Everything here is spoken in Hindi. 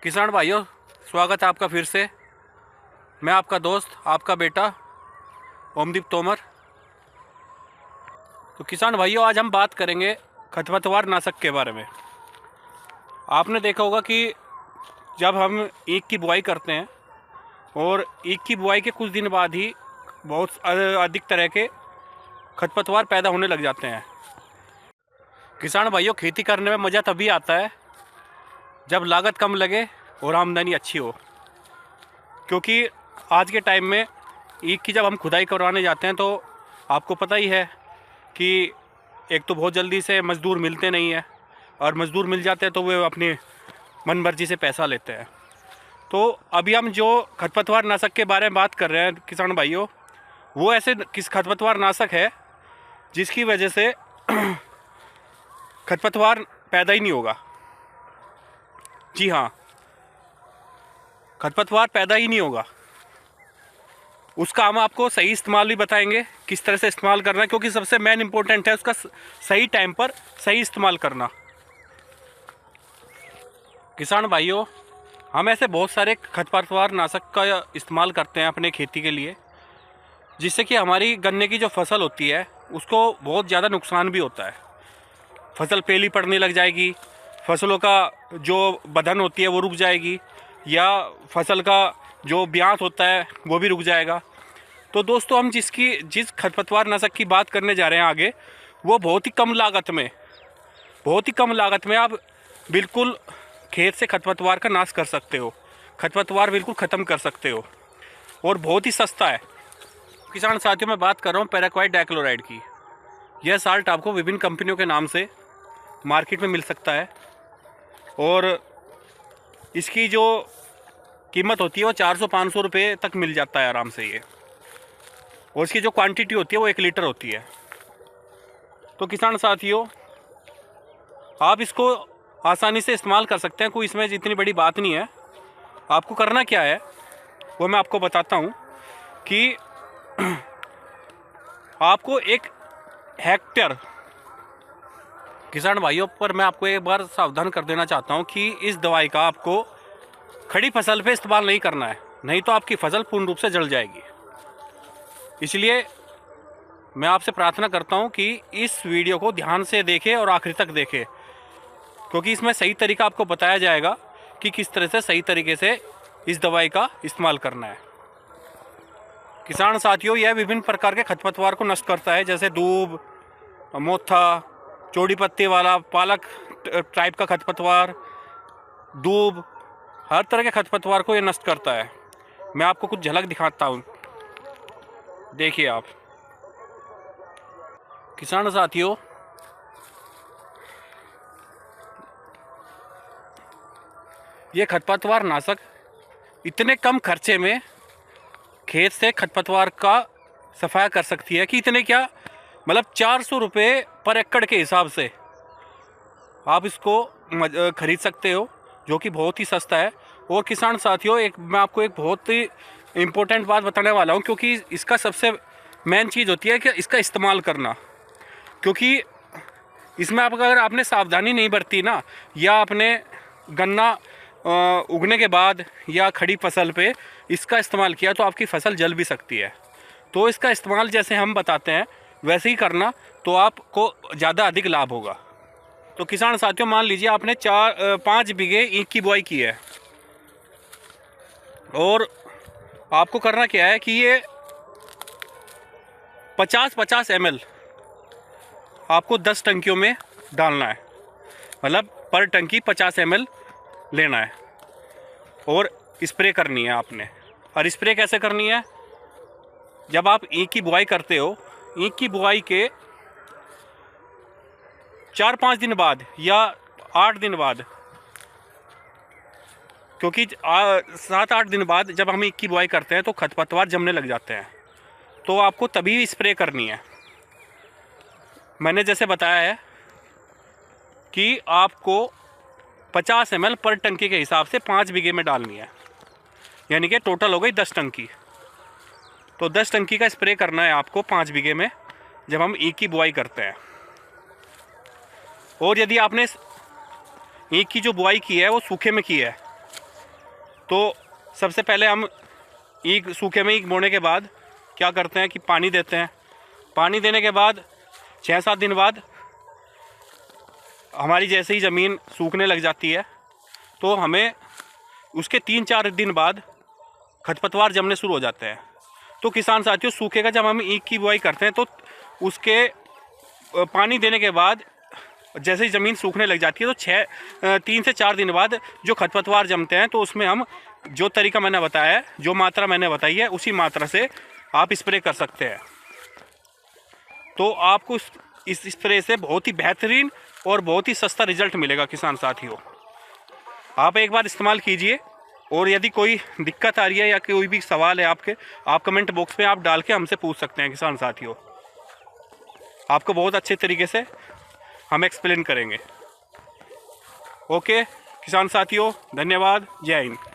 किसान भाइयों, स्वागत है आपका फिर से। मैं आपका दोस्त, आपका बेटा ओमदीप तोमर। तो किसान भाइयों, आज हम बात करेंगे खरपतवार नाशक के बारे में। आपने देखा होगा कि जब हम ईख की बुआई करते हैं और ईख की बुआई के कुछ दिन बाद ही बहुत अधिक तरह के खरपतवार पैदा होने लग जाते हैं। किसान भाइयों, खेती करने में मज़ा तभी आता है जब लागत कम लगे और आमदनी अच्छी हो। क्योंकि आज के टाइम में ईख की जब हम खुदाई करवाने जाते हैं तो आपको पता ही है कि एक तो बहुत जल्दी से मज़दूर मिलते नहीं हैं, और मज़दूर मिल जाते हैं तो वे अपनी मनमर्जी से पैसा लेते हैं। तो अभी हम जो खरपतवार नाशक के बारे में बात कर रहे हैं किसान भाइयों, वो ऐसे किस खरपतवार नाशक है जिसकी वजह से खरपतवार पैदा ही नहीं होगा। जी हाँ, खरपतवार पैदा ही नहीं होगा। उसका हम आपको सही इस्तेमाल भी बताएंगे, किस तरह से इस्तेमाल करना है, क्योंकि सबसे मेन इम्पोर्टेंट है उसका सही टाइम पर सही इस्तेमाल करना। किसान भाइयों, हम ऐसे बहुत सारे खरपतवार नाशक का इस्तेमाल करते हैं अपने खेती के लिए, जिससे कि हमारी गन्ने की जो फसल होती है उसको बहुत ज़्यादा नुकसान भी होता है। फसल पीली पड़ने लग जाएगी, फसलों का जो बधन होती है वो रुक जाएगी, या फसल का जो ब्यात होता है वो भी रुक जाएगा। तो दोस्तों, हम जिस खरपतवार नाशक की बात करने जा रहे हैं आगे, वो बहुत ही कम लागत में आप बिल्कुल खेत से खरपतवार का नाश कर सकते हो। खरपतवार बिल्कुल ख़त्म कर सकते हो और बहुत ही सस्ता है। किसान साथियों, मैं बात कर रहा हूँ पैराक्वाइट डाइक्लोराइड की। यह साल्ट आपको विभिन्न कंपनियों के नाम से मार्केट में मिल सकता है, और इसकी जो कीमत होती है वो 400-500 रुपये तक मिल जाता है आराम से ये, और इसकी जो क्वांटिटी होती है वो 1 लीटर होती है। तो किसान साथियों, आप इसको आसानी से इस्तेमाल कर सकते हैं, कोई इसमें इतनी बड़ी बात नहीं है। आपको करना क्या है वो मैं आपको बताता हूँ कि आपको 1 हेक्टेयर, किसान भाइयों पर मैं आपको एक बार सावधान कर देना चाहता हूँ कि इस दवाई का आपको खड़ी फसल पे इस्तेमाल नहीं करना है, नहीं तो आपकी फसल पूर्ण रूप से जल जाएगी। इसलिए मैं आपसे प्रार्थना करता हूं कि इस वीडियो को ध्यान से देखें और आखिर तक देखें, क्योंकि इसमें सही तरीका आपको बताया जाएगा कि किस तरह से सही तरीके से इस दवाई का इस्तेमाल करना है। किसान साथियों, यह विभिन्न प्रकार के खरपतवार को नष्ट करता है, जैसे दूब, मोथा, चौड़ी पत्ती वाला, पालक टाइप का खरपतवार, दूब, हर तरह के खरपतवार को यह नष्ट करता है। मैं आपको कुछ झलक दिखाता हूँ, देखिए आप। किसान साथियों, ये खरपतवार नाशक इतने कम खर्चे में खेत से खरपतवार का सफाया कर सकती है कि इतने क्या, मतलब 400 रुपये पर एकड़ के हिसाब से आप इसको खरीद सकते हो, जो कि बहुत ही सस्ता है। और किसान साथियों, मैं आपको एक बहुत ही इम्पोर्टेंट बात बताने वाला हूँ, क्योंकि इसका सबसे मेन चीज़ होती है कि इसका इस्तेमाल करना। क्योंकि इसमें अगर आपने सावधानी नहीं बरती ना, या आपने गन्ना उगने के बाद या खड़ी फसल पे इसका इस्तेमाल किया, तो आपकी फसल जल भी सकती है। तो इसका इस्तेमाल जैसे हम बताते हैं वैसे ही करना, तो आपको ज़्यादा अधिक लाभ होगा। तो किसान साथियों, मान लीजिए आपने 5 बीघे ईख की बुआई की है, और आपको करना क्या है कि ये 50-50 ml आपको 10 टंकियों में डालना है। मतलब पर टंकी 50 ml लेना है और स्प्रे करनी है आपने। और स्प्रे कैसे करनी है? जब आप ईख की बुआई करते हो, ईख की बुआई के 4-5 दिन बाद या 8 दिन बाद, क्योंकि 7-8 दिन बाद जब हम ईख की बुआई करते हैं तो खरपतवार जमने लग जाते हैं, तो आपको तभी स्प्रे करनी है। मैंने जैसे बताया है कि आपको 50 ml पर टंकी के हिसाब से 5 बीघे में डालनी है, यानी कि टोटल हो गई 10 टंकी। तो 10 टंकी का स्प्रे करना है आपको 5 बीघे में जब हम ईख की बुआई करते हैं। और यदि आपने ईख की जो बुआई की है वो सूखे में की है, तो सबसे पहले हम ईख सूखे में ईख बोने के बाद क्या करते हैं कि पानी देते हैं। पानी देने के बाद 6-7 दिन बाद हमारी जैसे ही ज़मीन सूखने लग जाती है तो हमें उसके 3-4 दिन बाद खरपतवार जमने शुरू हो जाते हैं। तो किसान साथियों, सूखे का जब हम ईख की बुआई करते हैं तो उसके पानी देने के बाद जैसे ही ज़मीन सूखने लग जाती है तो 3 से 4 दिन बाद जो खरपतवार जमते हैं तो उसमें हम जो तरीका मैंने बताया है, जो मात्रा मैंने बताई है, उसी मात्रा से आप स्प्रे कर सकते हैं। तो आपको इस स्प्रे से बहुत ही बेहतरीन और बहुत ही सस्ता रिजल्ट मिलेगा किसान साथियों। आप एक बार इस्तेमाल कीजिए, और यदि कोई दिक्कत आ रही है या कोई भी सवाल है आपके, आप कमेंट बॉक्स में आप डाल के हमसे पूछ सकते हैं किसान साथियों। आपको बहुत अच्छे तरीके से हम एक्सप्लेन करेंगे। ओके किसान साथियों, धन्यवाद, जय हिंद।